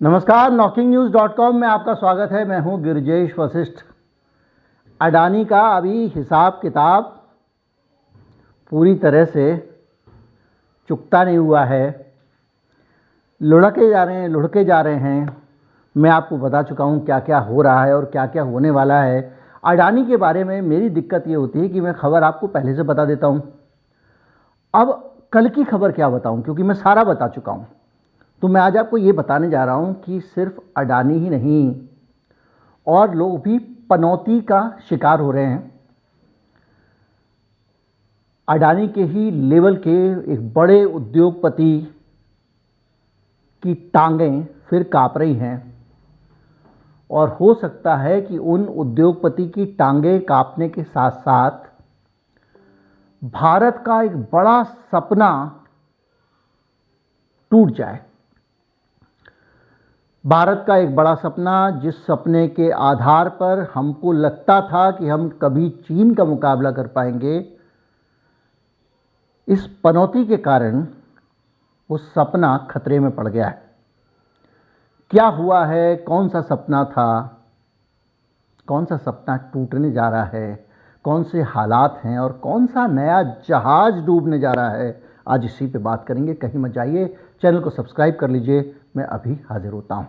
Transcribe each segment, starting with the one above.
नमस्कार, knocking-news.com में आपका स्वागत है। मैं हूं गिरिजेश वशिष्ठ। अडानी का अभी हिसाब किताब पूरी तरह से चुकता नहीं हुआ है। लुढ़के जा रहे हैं। मैं आपको बता चुका हूं क्या क्या हो रहा है और क्या क्या होने वाला है। अडानी के बारे में मेरी दिक्कत ये होती है कि मैं खबर आपको पहले से बता देता हूं। अब कल की खबर क्या बताऊं, क्योंकि मैं सारा बता चुका हूं। तो मैं आज आपको ये बताने जा रहा हूं कि सिर्फ अडानी ही नहीं, और लोग भी पनौती का शिकार हो रहे हैं। अडानी के ही लेवल के एक बड़े उद्योगपति की टांगें फिर कांप रही हैं, और हो सकता है कि उन उद्योगपति की टांगें कांपने के साथ साथ भारत का एक बड़ा सपना टूट जाए। भारत का एक बड़ा सपना, जिस सपने के आधार पर हमको लगता था कि हम कभी चीन का मुकाबला कर पाएंगे, इस पनौती के कारण वो सपना खतरे में पड़ गया है। क्या हुआ है, कौन सा सपना था, कौन सा सपना टूटने जा रहा है, कौन से हालात हैं और कौन सा नया जहाज डूबने जा रहा है, आज इसी पे बात करेंगे। कहीं मत जाइए, चैनल को सब्सक्राइब कर लीजिए। मैं अभी हाजिर होता हूं।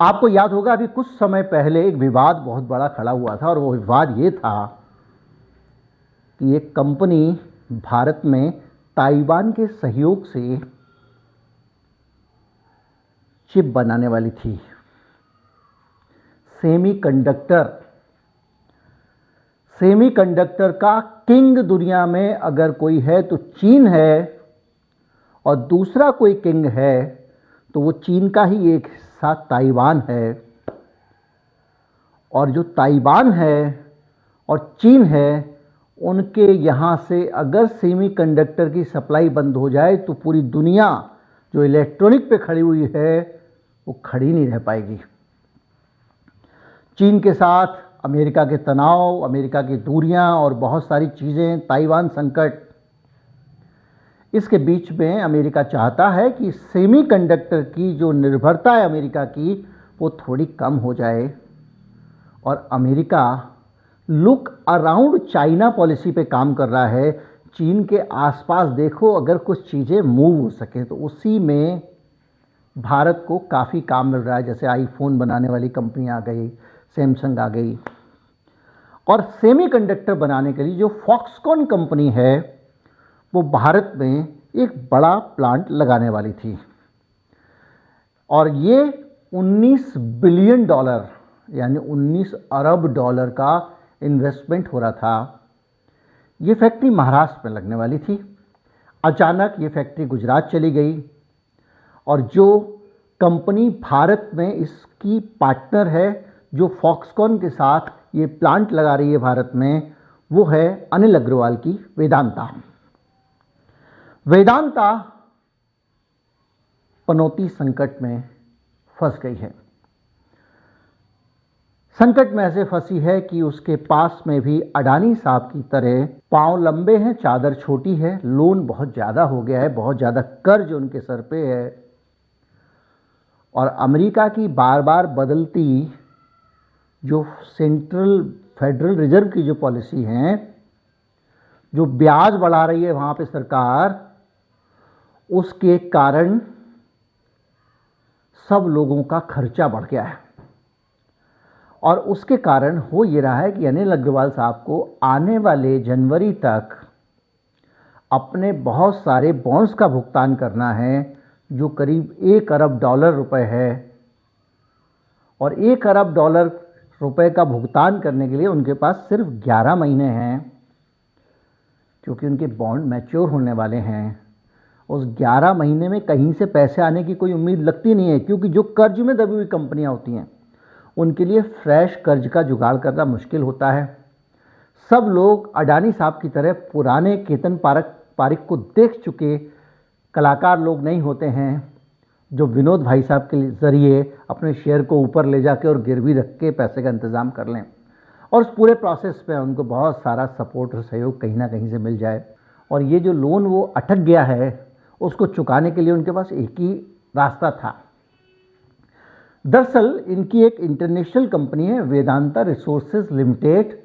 आपको याद होगा, अभी कुछ समय पहले एक विवाद बहुत बड़ा खड़ा हुआ था, और वो विवाद ये था कि एक कंपनी भारत में ताइवान के सहयोग से चिप बनाने वाली थी, सेमीकंडक्टर का किंग दुनिया में अगर कोई है तो चीन है, और दूसरा कोई किंग है तो वो चीन का ही एक हिस्सा ताइवान है। और जो ताइवान है और चीन है, उनके यहाँ से अगर सेमीकंडक्टर की सप्लाई बंद हो जाए तो पूरी दुनिया जो इलेक्ट्रॉनिक पे खड़ी हुई है वो खड़ी नहीं रह पाएगी। चीन के साथ अमेरिका के तनाव, अमेरिका की दूरियां और बहुत सारी चीज़ें, ताइवान संकट, इसके बीच में अमेरिका चाहता है कि सेमीकंडक्टर की जो निर्भरता है अमेरिका की, वो थोड़ी कम हो जाए। और America look around China policy पे काम कर रहा है। चीन के आसपास देखो, अगर कुछ चीज़ें मूव हो सके तो उसी में भारत को काफ़ी काम मिल रहा है। जैसे आईफोन बनाने वाली कंपनी आ गई, सैमसंग आ गई, और सेमीकंडक्टर बनाने के लिए जो फॉक्सकॉन कंपनी है वो भारत में एक बड़ा प्लांट लगाने वाली थी। और ये 19 बिलियन डॉलर यानी 19 अरब डॉलर का इन्वेस्टमेंट हो रहा था। ये फैक्ट्री महाराष्ट्र में लगने वाली थी। अचानक ये फैक्ट्री गुजरात चली गई, और जो कंपनी भारत में इसकी पार्टनर है, जो फॉक्सकॉन के साथ ये प्लांट लगा रही है भारत में, वो है अनिल अग्रवाल की वेदांता पनौती संकट में फंस गई है। संकट में ऐसे फंसी है कि उसके पास में भी अडानी साहब की तरह पांव लंबे हैं, चादर छोटी है, लोन बहुत ज़्यादा हो गया है, बहुत ज़्यादा कर्ज उनके सर पे है। और अमेरिका की बार बार बदलती जो फेडरल रिजर्व की जो पॉलिसी हैं, जो ब्याज बढ़ा रही है वहाँ पे सरकार, उसके कारण सब लोगों का खर्चा बढ़ गया है। और उसके कारण हो ये रहा है कि अनिल अग्रवाल साहब को आने वाले जनवरी तक अपने बहुत सारे बॉन्ड्स का भुगतान करना है, जो करीब 1 अरब डॉलर रुपए है। और 1 अरब डॉलर रुपए का भुगतान करने के लिए उनके पास सिर्फ 11 महीने हैं, क्योंकि उनके बॉन्ड मैच्योर होने वाले हैं। उस 11 महीने में कहीं से पैसे आने की कोई उम्मीद लगती नहीं है, क्योंकि जो कर्ज में दबी हुई कंपनियां होती हैं उनके लिए फ्रेश कर्ज का जुगाड़ करना मुश्किल होता है। सब लोग अडानी साहब की तरह पुराने केतन पारिक को देख चुके कलाकार लोग नहीं होते हैं, जो विनोद भाई साहब के ज़रिए अपने शेयर को ऊपर ले जाके और गिरवी रख के पैसे का इंतज़ाम कर लें। और उस पूरे प्रोसेस में उनको बहुत सारा सपोर्ट और सहयोग कहीं ना कहीं से मिल जाए। और ये जो लोन वो अटक गया है उसको चुकाने के लिए उनके पास एक ही रास्ता था। दरअसल इनकी एक इंटरनेशनल कंपनी है वेदांता रिसोर्सेज लिमिटेड।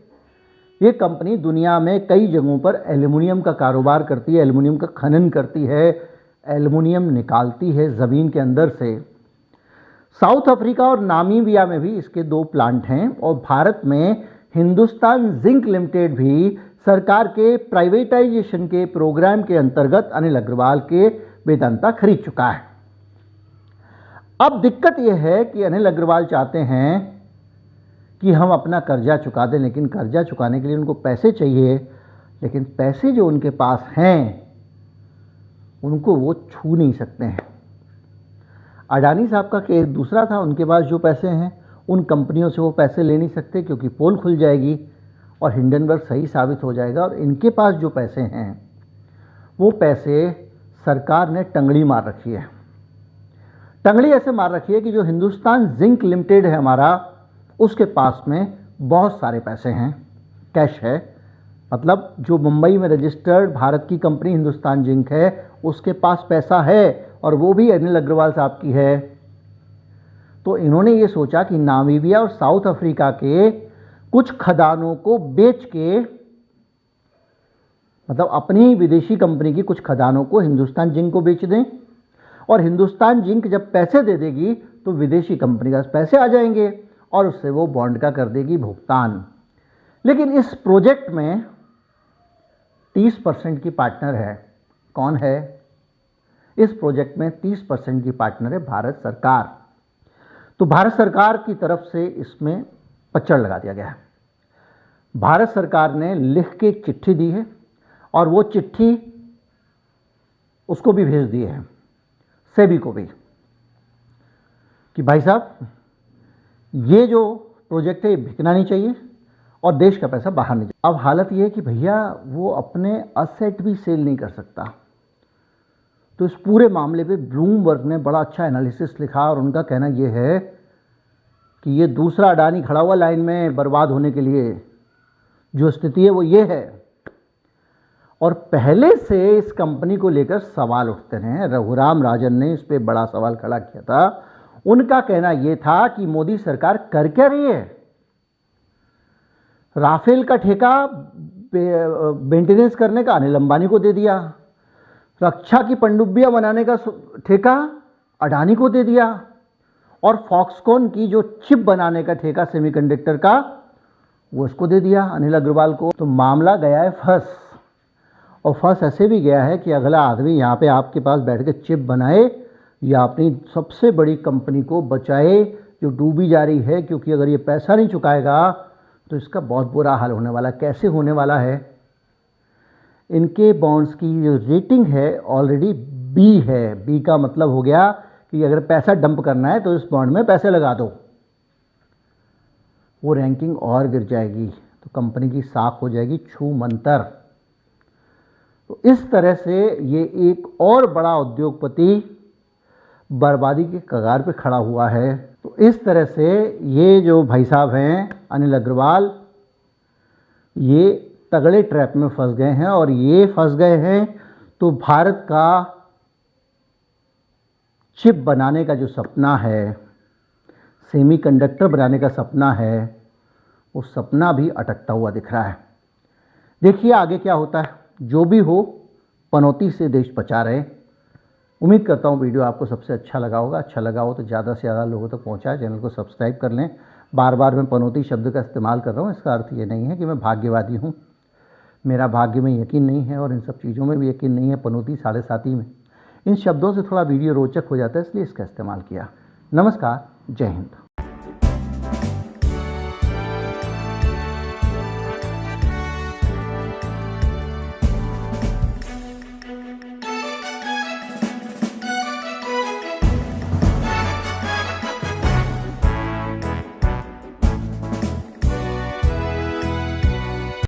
ये कंपनी दुनिया में कई जगहों पर एल्युमिनियम का कारोबार करती है, एल्युमिनियम का खनन करती है, एल्युमिनियम निकालती है ज़मीन के अंदर से। साउथ अफ्रीका और नामीबिया में भी इसके 2 प्लांट हैं और भारत में हिंदुस्तान जिंक लिमिटेड भी सरकार के प्राइवेटाइजेशन के प्रोग्राम के अंतर्गत अनिल अग्रवाल के वेदांता खरीद चुका है। अब दिक्कत यह है कि अनिल अग्रवाल चाहते हैं कि हम अपना कर्जा चुका दें, लेकिन कर्जा चुकाने के लिए उनको पैसे चाहिए, लेकिन पैसे जो उनके पास हैं उनको वो छू नहीं सकते हैं। अडानी साहब का केस दूसरा था, उनके पास जो पैसे हैं उन कंपनियों से वो पैसे ले नहीं सकते क्योंकि पोल खुल जाएगी और हिंडनबर्ग सही साबित हो जाएगा। और इनके पास जो पैसे हैं वो पैसे सरकार ने टंगड़ी मार रखी है। टंगड़ी ऐसे मार रखी है कि जो हिंदुस्तान जिंक लिमिटेड है हमारा, उसके पास में बहुत सारे पैसे हैं, कैश है। मतलब जो मुंबई में रजिस्टर्ड भारत की कंपनी हिंदुस्तान जिंक है उसके पास पैसा है और वो भी अनिल अग्रवाल साहब की है। तो इन्होंने ये सोचा कि नामीबिया और साउथ अफ्रीका के कुछ खदानों को बेच के, मतलब अपनी विदेशी कंपनी की कुछ खदानों को हिंदुस्तान जिंक को बेच दें और हिंदुस्तान जिंक जब पैसे दे देगी तो विदेशी कंपनी का पैसे आ जाएंगे और उससे वो बॉन्ड का कर देगी भुगतान। लेकिन इस प्रोजेक्ट में 30% की पार्टनर है। कौन है? इस प्रोजेक्ट में 30% की पार्टनर है भारत सरकार। तो भारत सरकार की तरफ से इसमें पचड़ लगा दिया गया है। भारत सरकार ने लिख के एक चिट्ठी दी है और वो चिट्ठी उसको भी भेज दी है, सेबी को भी, कि भाई साहब ये जो प्रोजेक्ट है ये बिकना नहीं चाहिए और देश का पैसा बाहर नहीं जाए। अब हालत ये है कि भैया वो अपने असेट भी सेल नहीं कर सकता। तो इस पूरे मामले पे ब्लूमबर्ग ने बड़ा अच्छा एनालिसिस लिखा और उनका कहना ये है कि ये दूसरा अडानी खड़ा हुआ लाइन में बर्बाद होने के लिए। जो स्थिति है वो ये है। और पहले से इस कंपनी को लेकर सवाल उठते हैं। रघुराम राजन ने इस पर बड़ा सवाल खड़ा किया था। उनका कहना यह था कि मोदी सरकार कर क्या रही है? राफेल का ठेका मेंटेनेंस करने का अनिल अंबानी को दे दिया, रक्षा की पनडुब्बियां बनाने का ठेका अडानी को दे दिया और फॉक्सकॉन की जो चिप बनाने का ठेका सेमीकंडक्टर का वो इसको दे दिया अनिल अग्रवाल को। तो मामला गया है फंस। और फंस ऐसे भी गया है कि अगला आदमी यहाँ पे आपके पास बैठ के चिप बनाए या अपनी सबसे बड़ी कंपनी को बचाए जो डूबी जा रही है, क्योंकि अगर ये पैसा नहीं चुकाएगा तो इसका बहुत बुरा हाल होने वाला। कैसे होने वाला है? इनके बॉन्ड्स की जो रेटिंग है ऑलरेडी बी है। बी का मतलब हो गया कि अगर पैसा डंप करना है तो इस बॉन्ड में पैसे लगा दो। वो रैंकिंग और गिर जाएगी तो कंपनी की साख हो जाएगी छू मंतर। तो इस तरह से ये एक और बड़ा उद्योगपति बर्बादी के कगार पे खड़ा हुआ है। तो इस तरह से ये जो भाई साहब हैं अनिल अग्रवाल, ये तगड़े ट्रैप में फंस गए हैं। और ये फंस गए हैं तो भारत का चिप बनाने का जो सपना है, सेमीकंडक्टर बनाने का सपना है, वो सपना भी अटकता हुआ दिख रहा है। देखिए आगे क्या होता है। जो भी हो, पनौती से देश बचा रहे। उम्मीद करता हूँ वीडियो आपको सबसे अच्छा लगा होगा। अच्छा लगा हो तो ज़्यादा से ज़्यादा लोगों तक पहुँचाए। चैनल को सब्सक्राइब कर लें। बार बार मैं पनौती शब्द का इस्तेमाल कर रहा हूँ, इसका अर्थ ये नहीं है कि मैं भाग्यवादी हूँ। मेरा भाग्य में यकीन नहीं है और इन सब चीज़ों में भी यकीन नहीं है। पनौती 7.5 में इन शब्दों से थोड़ा वीडियो रोचक हो जाता है, इसलिए इसका इस्तेमाल किया। नमस्कार, जय हिंद।